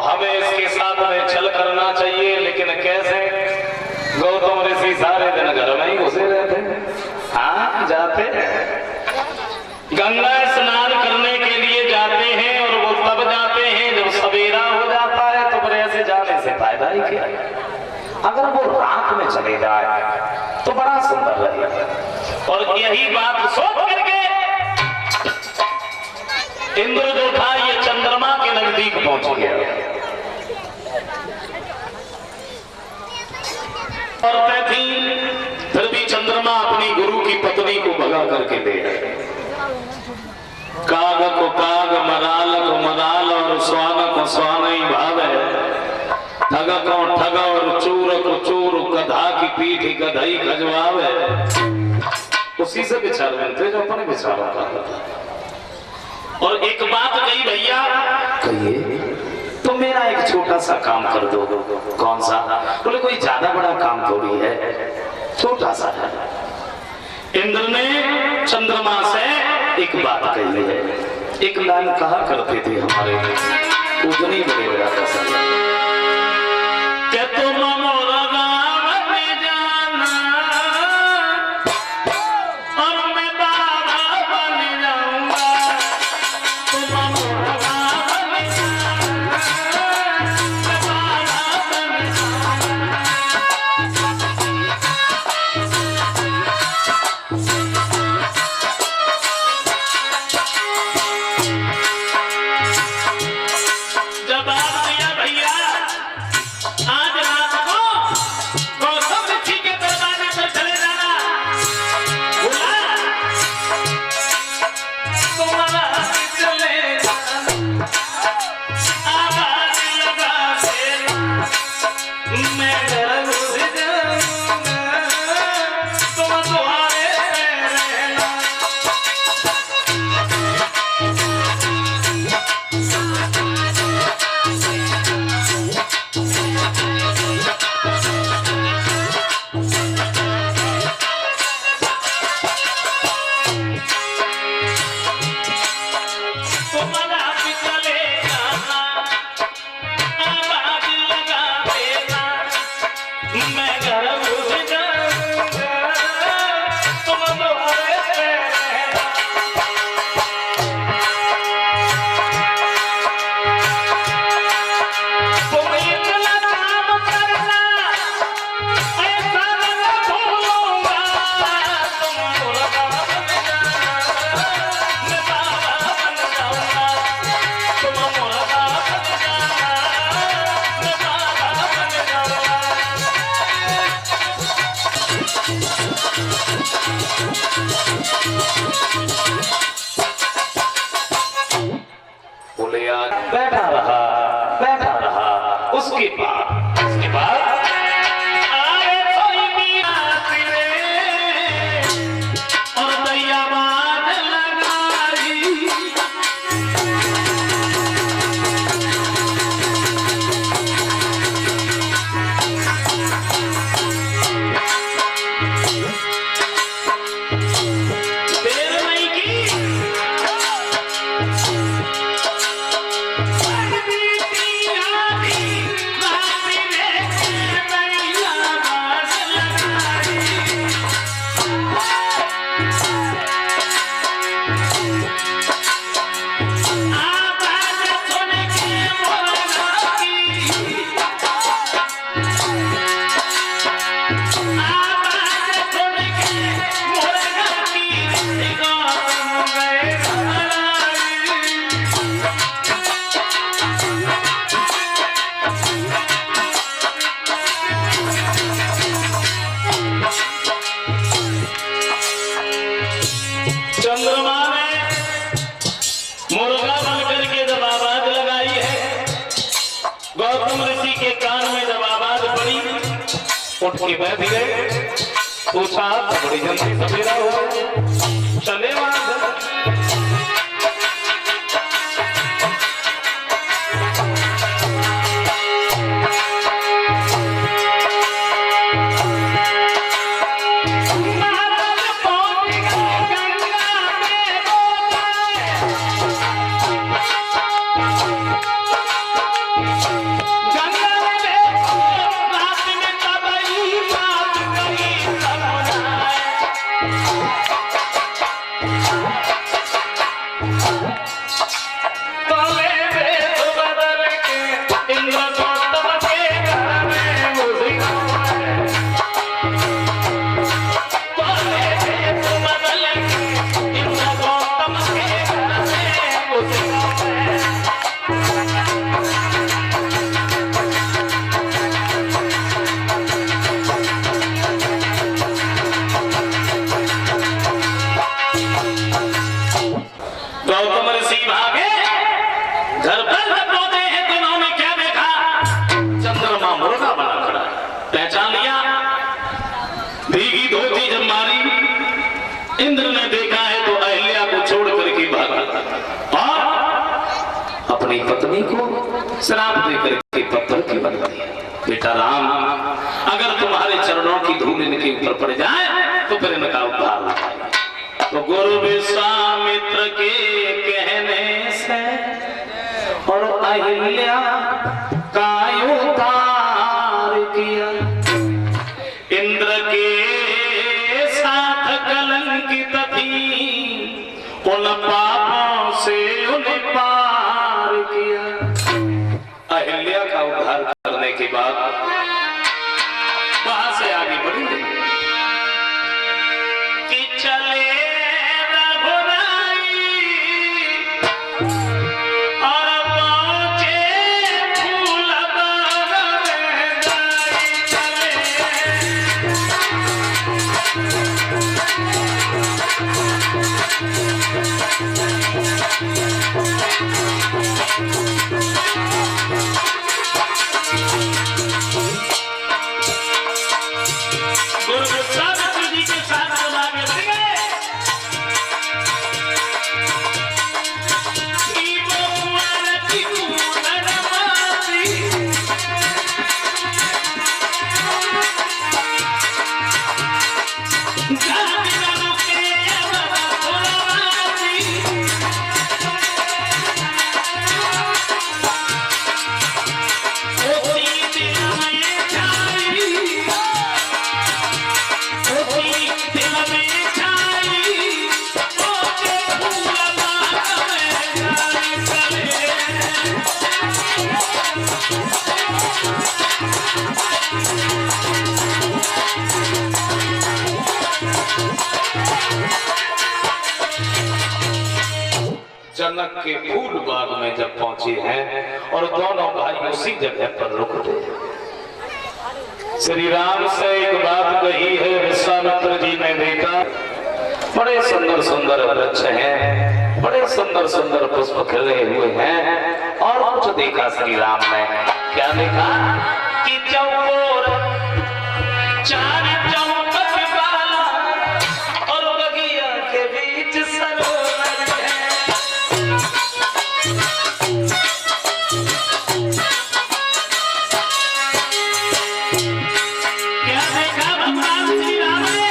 हमें इसके साथ में छल करना चाहिए, लेकिन कैसे? गौतम ऋषि सारे दिन घर में ही घुसे रहते, हाँ जाते गंगा स्नान करने के लिए जाते हैं, और वो तब जाते हैं जब सवेरा हो जाता है। तो बड़े ऐसे जाने से फायदा ही क्या? अगर वो रात में चले जाए तो बड़ा सुंदर लगेगा। और यही बात सोच करके इंद्र जो था ये चंद्रमा के नजदीक पहुंच गया। औरतें थी, फिर भी चंद्रमा अपनी गुरु की पत्नी को भगा करके दे रहे। काग को काग, मराल को मराल, और स्वान को स्वान ही भाव है। ठग को ठग और चूर को चूर, गधा की पीठ गधाई खजवावे। उसी से विचार बनते जो अपने विचारों का। और एक बात कही, भैया कहिए, तो मेरा एक छोटा सा काम कर दो। कौन सा? बोले कोई ज्यादा बड़ा काम थोड़ी है, छोटा सा है। इंद्र ने चंद्रमा से एक बात कही है। एक लाइन कहा करते थे हमारे उतनी बड़े बड़ा पसंद क्या तुम मोरा गाँव में जाना और मैं बाबा बन जाऊंगा। तुम मोरा गाँव में जाना, मैं बाबा बन जाऊंगा। जवाब दिया भैया, आज रात को के बैठ गए। पूछा तो बड़ी जल्दी सवेरा हुआ, चले वहां इंद्र ने देखा है तो अहिल्या को छोड़ करके भागा और अपनी पत्नी को श्राप देकर के पत्थर की बन दिया। बेटा राम, अगर तुम्हारे चरणों की धूल इनके ऊपर पड़ जाए तो फिर इनका उद्धार हो जाए। तो गुरु विश्वामित्र के कहने से और अहिल्या का उद्धार किया। इंद्र के कलंकित थी, उन पापों से उन्हें पार किया। अहिल्या का उद्धार करने के बाद वहां से आगे बढ़ी कि चले रघुराई और पहुंचे फूल बन चले। जनक के फूल बाग में जब पहुंचे हैं और दोनों भाई उसी जगह पर रुक गए। श्री राम से एक बात कही है। विश्वामित्र जी ने देखा बड़े सुंदर सुंदर वृक्ष हैं, बड़े सुंदर सुंदर पुष्प खिले हुए हैं। और कुछ देखा श्री राम ने, क्या देखा कि चौकोर चार चौखट वाला और बगिया के बीच सरोवर है। क्या देखा भगवान श्री राम ने?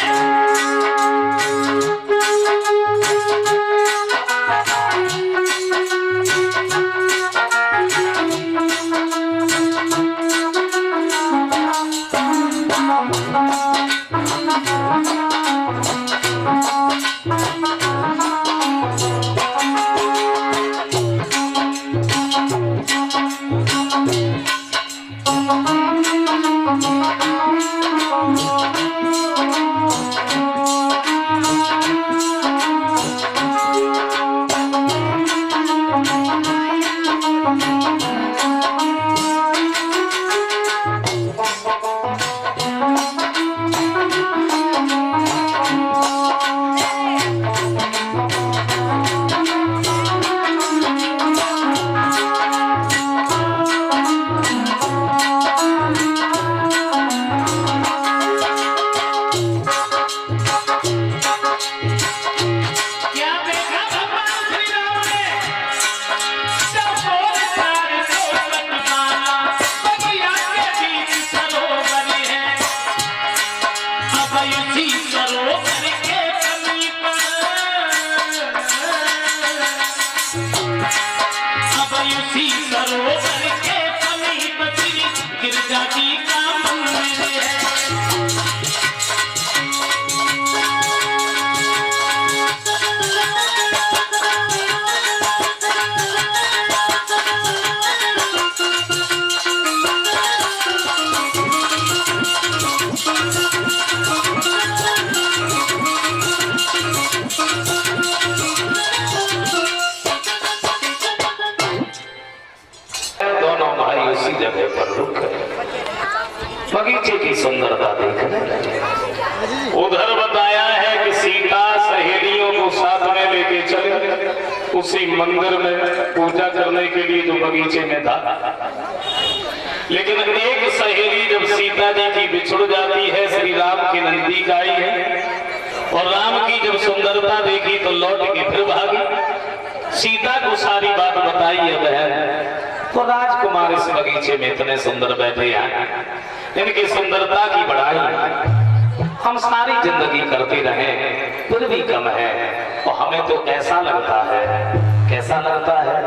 बगीचे की सुंदरता देखने। उधर बताया है कि सीता सहेलियों को साथ में लेके चले उसी मंदिर में पूजा करने के लिए जो बगीचे में था। लेकिन एक सहेली जब सीता जी की बिछुड़ जाती है, श्री राम के नजदीक आई है और राम की जब सुंदरता देखी तो लौट के फिर भागी। सीता को सारी बात बताई है बहन, तो राजकुमार इस बगीचे में इतने सुंदर बैठे हैं, इनकी सुंदरता की बढ़ाई हम सारी जिंदगी करते रहे फिर भी कम है। और हमें तो ऐसा लगता है, कैसा लगता है,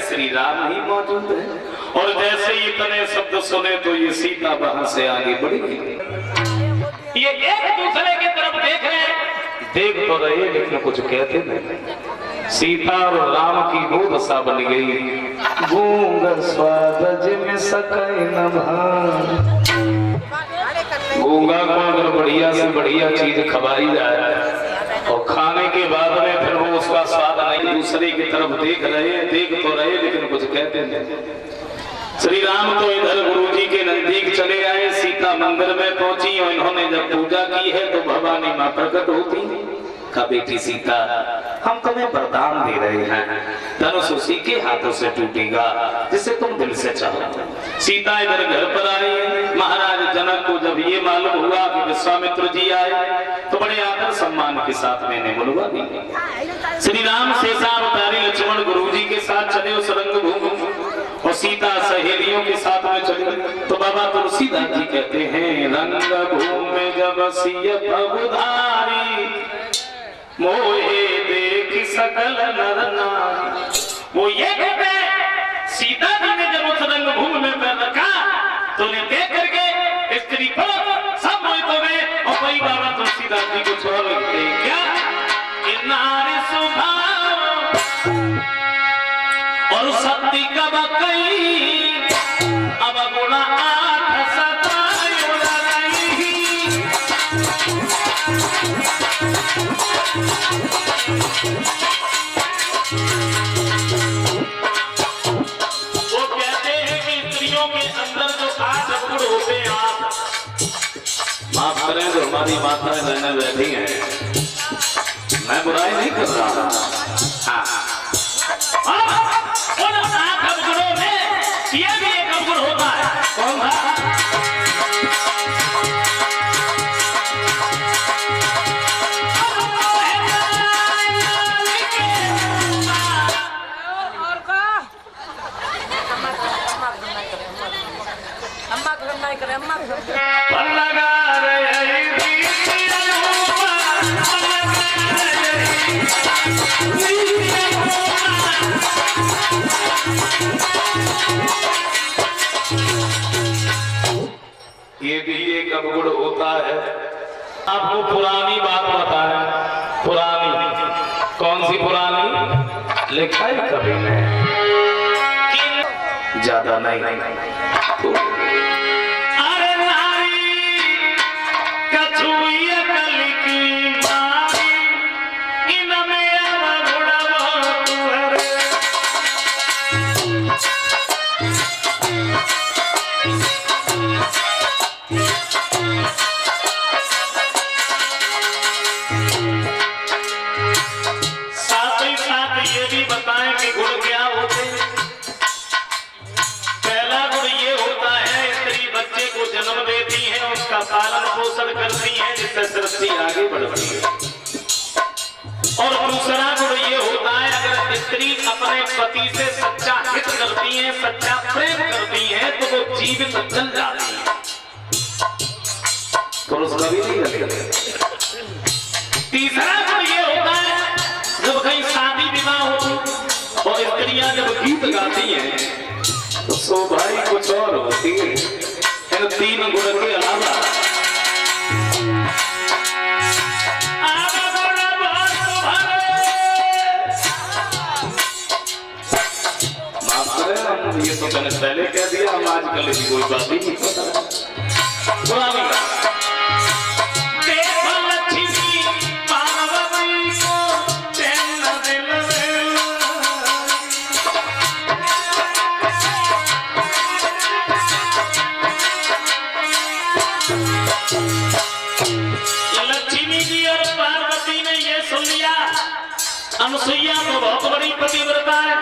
श्री राम ही मौजूद है। और जैसे ही इतने शब्द सुने तो ये सीता वहां से आगे बढ़ी। ये एक दूसरे की तरफ देख रहे, देख तो रहे लेकिन कुछ कहते नहीं। सीता और राम की गोद सा बन गई। गूंगा स्वाद जिम सकै न भान। गूंगा को अगर बढ़िया से बढ़िया चीज खवाई जाए और खाने के बाद में फिर वो उसका स्वाद नहीं, दूसरे की तरफ देख तो रहे लेकिन कुछ कहते नहीं। श्री राम तो इधर गुरु जी के नजदीक चले आए, सीता मंदिर में पहुंची और इन्होंने जब पूजा की है तो भवानी मां प्रकट होती। का बेटी सीता, हम तुम्हें वरदान दे रहे हैं, धनुष उसी के हाथों से टूटेगा जिसे तुम दिल से चाहो। सीता इधर घर पर आई। महाराज जनक को जब ये मालूम हुआ कि विश्वामित्र जी आए तो बड़े आदर सम्मान के साथ मैंने बुलवा दी। श्री राम शेषावतारी लक्ष्मण गुरु जी के साथ चले उस रंगभूमि और सीता सहेलियों के साथ में चले। तो बाबा तुलसीदास जी कहते हैं, रंगभूमि में जब सियत अवधारी मोहे देख सकल नर नारी। वो ये कहते सीता जी ने जब उस रंगभूमि में पैर रखा तो उन्हें देख करके स्त्री पुरुष सब मोहित हो गए। और वही बाबा तुलसीदास जी को छोड़ लगते क्या कि नारी स्वभाव और सत्य का बकई अब गुणा आठ सताई वो कहते हैं कि स्त्रियों के अंदर जो 8 गुण होते हैं, आप माफ करें जो हमारी माताएं बहनें बैठी हैं, मैं बुराई नहीं कर रहा। उन 8 अवगुणों में ये भी एक अवगुण होता है। कौन सा? होता है। आपको पुरानी बात बताएं, पुरानी कौन सी पुरानी? लिखा है कभी नहीं, ज्यादा नहीं। अरे नारी कछुई कल की मारी, इनमें अब घोड़ा तुहरे। साथ ही साथ ये भी बताएं कि गुण क्या होते हैं। पहला गुण ये होता है, स्त्री बच्चे को जन्म देती है, उसका पालन पोषण करती है, जिससे सृष्टि आगे बढ़ती है। और दूसरा गुण ये होता है, अगर स्त्री अपने पति से सच्चा हित करती है, सच्चा प्रेम करती है, तो वो जीवित चल जाती है, पुरुष कभी नहीं लगेगा। तीसरा गुण ये होता है, जब कहीं शादी विवाह होती और स्त्रियां जब गीत गाती हैं तो शोभाई कुछ और होती है। इन तीन गुण के अलावा माफ करें, ये तो मैंने पहले कह दिया, हम आजकल की कोई बात ही नहीं पता। पुरानी अनुसुईया तो बहुत बड़ी पतिव्रता है,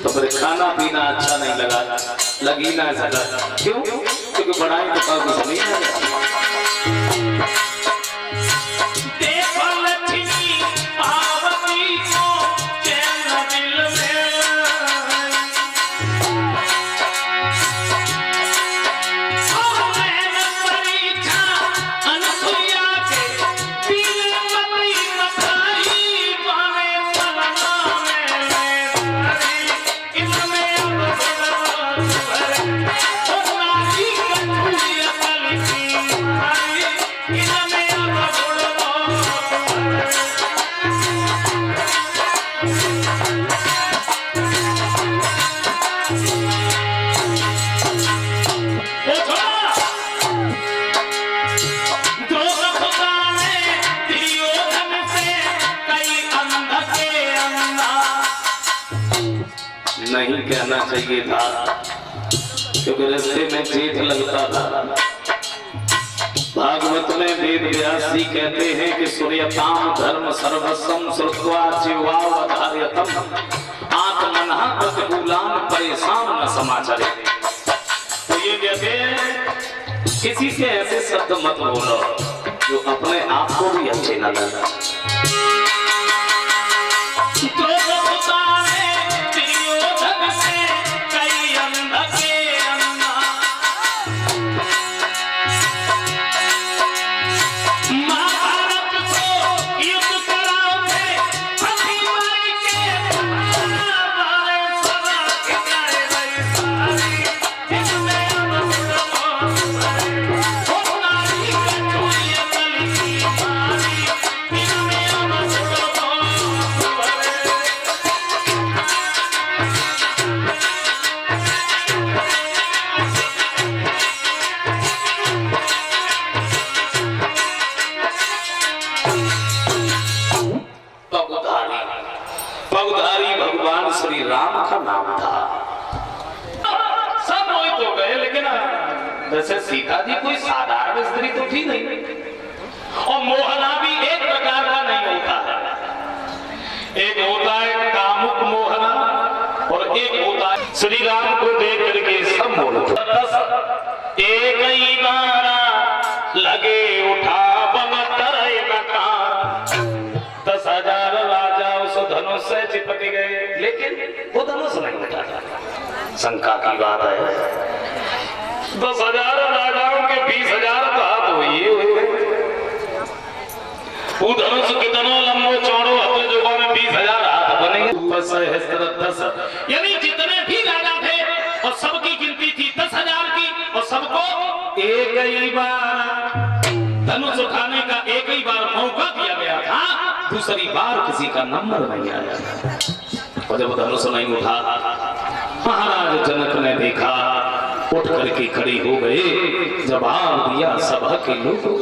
तो फिर खाना पीना अच्छा नहीं लगा, लगी ना ज्यादा। क्यों? क्योंकि बढ़ाई तो कभी कुछ नहीं है। नहीं कहना चाहिए था, क्योंकि रास्ते में जेठ लगता था। भागवत में वेद व्यास जी कहते हैं कि सूर्यताम धर्म सर्वस्वम श्रुत्वा जीवावधार्यतम आत्मनः प्रतिकूलान परेशान न समाचारे। तो ये कहते हैं किसी से ऐसे शब्द मत बोलो जो अपने आप को भी अच्छे न लगे। भगवान श्री राम का नाम था। सब मोहित हो गए, लेकिन वैसे सीता जी कोई साधारण स्त्री तो थी नहीं, और मोहना भी एक प्रकार का नहीं होता है। एक होता है कामुक मोहना और एक होता है श्री राम को देख करके सब मोहित। एक ही बारा लगे उठा दस हजार राजा उस धनुष से चिपक गए, लेकिन वो धनुष नहीं उठा। शंका की बात है, 10,000 राजाओं के 20,000 तो हाथ हुए। वो धनुष कितना लंबो चौड़ो हथे जो में 20,000 हाथ बनेंगे। यानी जितने भी राजा थे और सबकी गिनती थी 10,000 की, और सबको एक ही बार धनुष उठाने का एक ही बार मौका दिया गया था, दूसरी बार किसी का नंबर नहीं आया। और जब धनुष नहीं उठा, महाराज जनक ने देखा, उठ करके खड़ी हो गए, जवाब दिया सभा के लोगों,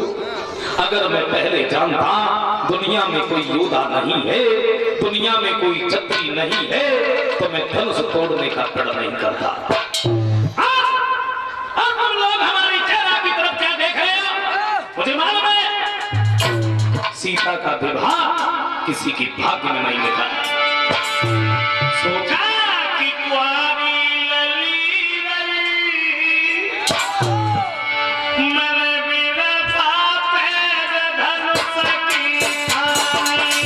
अगर मैं पहले जानता दुनिया में कोई योद्धा नहीं है, दुनिया में कोई छत्री नहीं है, तो मैं धनुष तोड़ने का तड़ नहीं करता। अब हम लोग हमारी चेहरा की तरफ क्या देख रहे हो? मुझे मालूम है सीता का विवाह किसी की भाग्य में नहीं लिखा। सोचा कि कुआरी लली मैंने मेरे बाप धनुष की खानी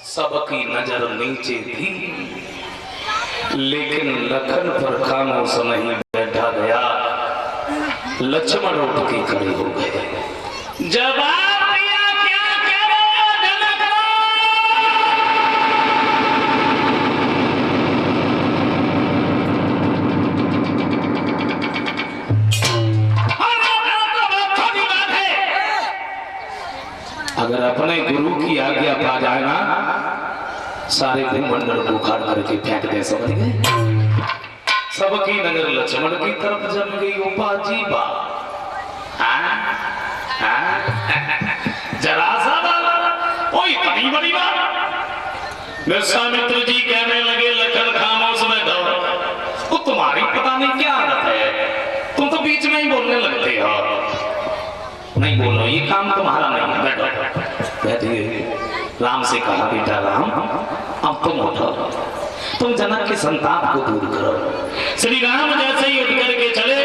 सबकी नजर नीचे थी, लेकिन लखन पर खामोश नहीं बैठा गया। लक्ष्मण उठ के खड़े हो गए। जवाब दिया, क्या कह रहे हो जनक? अगर अपने गुरु की आज्ञा पा जाए ना, सारे भूमंडल को उखाड़ करके फेंक दे। समझ गए? सबकी नजर लक्ष्मण की तरफ जम गई। उपाजी बा जरा सा कोई इतनी बड़ी बात। विश्वामित्र जी कहने लगे, लखन खामोश में दो, तुम्हारी पता नहीं क्या आदत है, तुम तो बीच में ही बोलने लगते हो। नहीं बोलो, ये काम तुम्हारा नहीं है, बैठो। बैठिए। राम से कहा, बेटा राम, अब तुम उठो, तुम जनक के संताप को दूर करो। श्री राम जैसे ही उठ करके चले,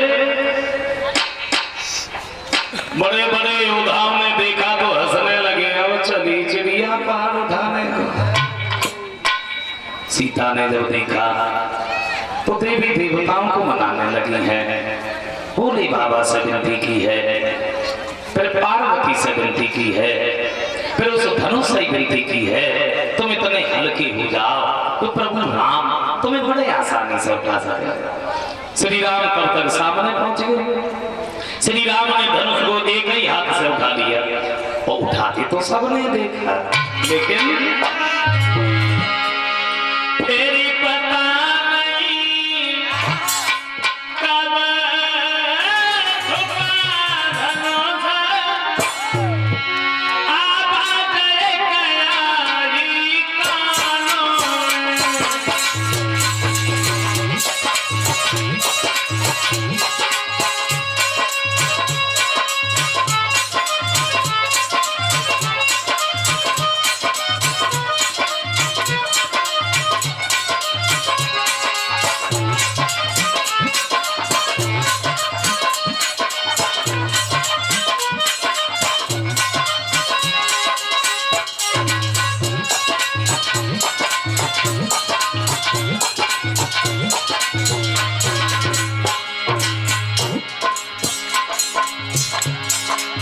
बड़े बड़े योद्धाओं ने देखा तो हंसने लगे। अब चली चिड़िया पार उठाने को। सीता ने जब देखा तो देवी देवताओं को मनाने लगी है। भोले बाबा से विनती की है, फिर पार्वती से विनती की है, फिर उस धनुष से विनती की है, तुम इतने हल्के हो जाओ तो प्रभु राम तुम्हें बड़े आसानी से उठा सके। श्री राम तब तक सामने पहुंच गए। श्री राम ने धनुष को एक ही हाथ से उठा लिया, और उठाते तो सबने देखा, लेकिन तेरी पता नहीं कब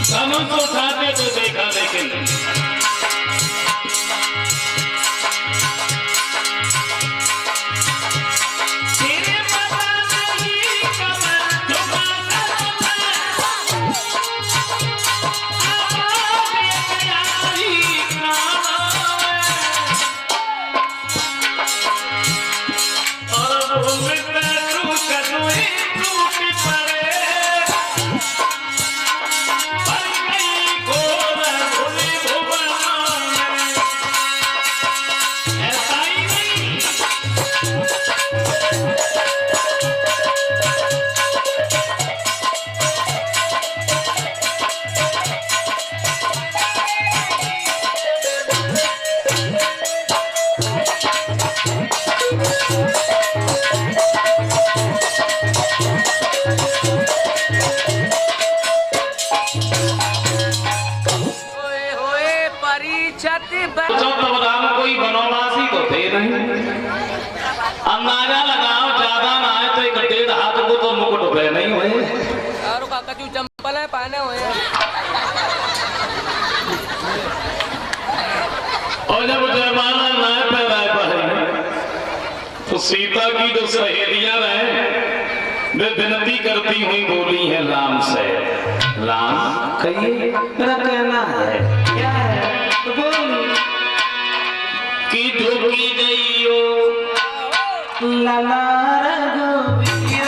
धनुष उठाते तो देखा, लेकिन तब राम कोई बनवासी तो थे नहीं। अंदाजा लगाओ ज्यादा ना आए तो एक 1.5 हाथ को तो मुकुट पे नहीं हुए और काका तू चंपल है पहने हुए। और जब जयमाला ना पहराए पाए तो सीता की जो सहेलियां रहे वे विनती करती हुई बोली है राम से, राम कहिए मेरा कहना है क्या है तो बोली कि ढोकी गई लाला रघुवीर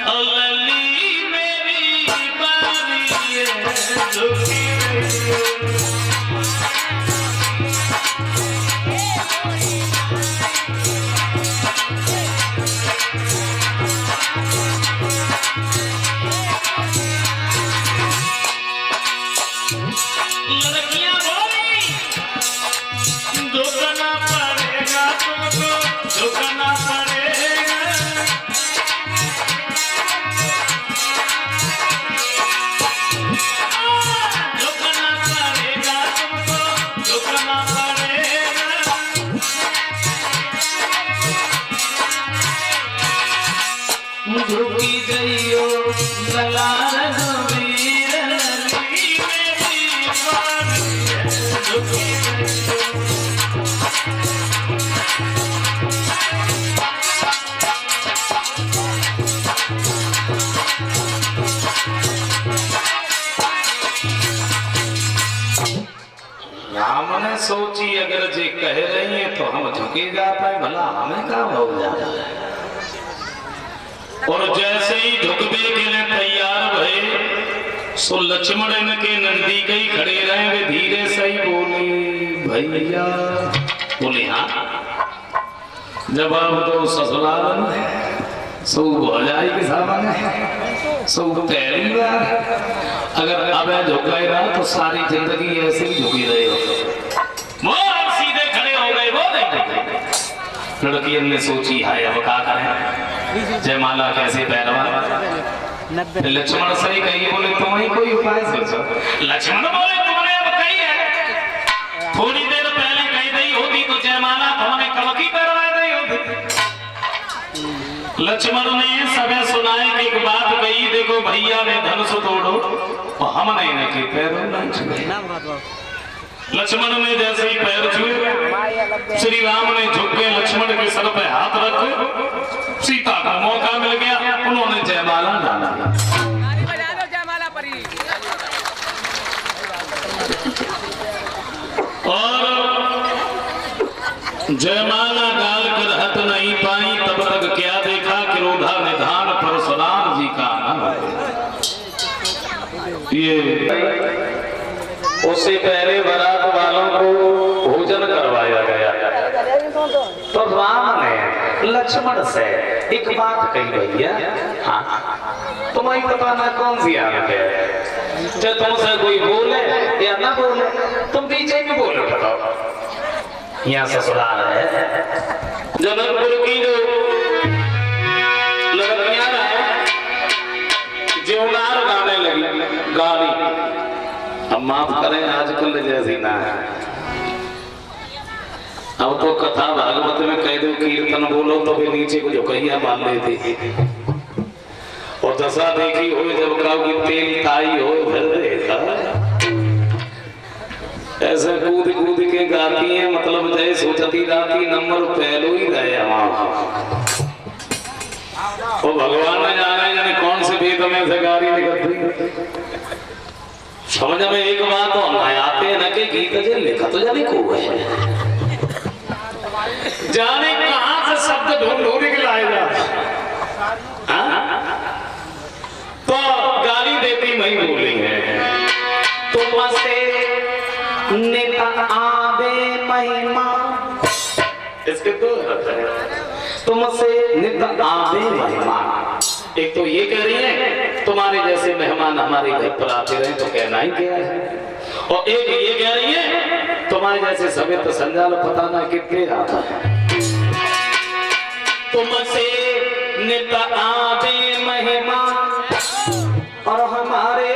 लली मेरी बारी ढोकी झुकी गई गला रघुवीर लली मेरी बारी झुकी राम ने सोची अगर जी कह रही है तो हम झुके जाते हैं, भला हमें क्या हो जाता है। और जैसे ही झुकने के लिए तैयार भये सो लक्ष्मण इनके नजदीक ही खड़े रहे। वे धीरे से ही बोले भैया, बोले हाँ। जब आप तो ससुराल सो हो जाएगी सामने सो पहली बार अगर अब झुकेगा तो सारी जिंदगी ऐसे ही झुकी रहे हो। सीधे खड़े हो गए वो नहीं। लड़कियों ने सोची हाय अब क्या करें, जयमाला कैसे पहनवा। लक्ष्मण सही कही, बोले तुम्हें कोई उपाय सोचो। लक्ष्मण बोले तुमने अब कही है, थोड़ी देर पहले कही दी होती तो जयमाला तुमने कब की पहनवा दी होती। लक्ष्मण ने सबे सुनाए कि एक बात कही, देखो भैया ने धनुष तोड़ो और हमने इनके पैरों न छुए। लक्ष्मण ने जैसे ही पैर छुए श्री राम ने झुक के लक्ष्मण के सर पे हाथ रख, सीता को मौका मिल गया, उन्होंने जयमाला डाला। और जयमाला डाल कर हट नहीं पाई, तब तक क्या देखा कि क्रोधा निधान परशुराम जी का ये उससे पहले बारात वालों को भोजन करवाया गया। तो राम ने लक्ष्मण से एक बात कही, भैया हाँ तुम्हें पता ना कौन सी आदत है, जब तुमसे कोई बोले या ना बोले तुम पीछे भी बोलो। बताओ यहाँ ससुराल है जनकपुर की जो लड़कियां जीवनार गाने लगी गाली। अब माफ करें आजकल जैसी ना है, अब तो कथा भागवत में कह दो कीर्तन बोलो तो भी नीचे को झुकैया मान लेती थी। और दशा देखी हो जब कहो कि तेल ताई हो फिर देखा ऐसे कूद कूद के गाती है, मतलब जय सोचती राती नंबर पहलो ही रहे वो भगवान ने जाने जाने कौन से वेद में से गाड़ी निकलती। समझ में एक बात तो ना आते हैं ना कि गीत जे लिखा तो जाने को है, जाने कहां से शब्द ढूंढ ढूंढ के लाए जाते। तो गाली देती नहीं बोली है, तुमसे नित आवे महिमा, इसके तो तुमसे नित आवे महिमा। एक तो ये कह रही है तुम्हारे जैसे मेहमान हमारे घर पर आते रहे तो कहना ही क्या है, और एक ये कह रही है तुम्हारे जैसे समेत संजाल पता ना कितने आता है। तुमसे नित आवे महिमा और हमारे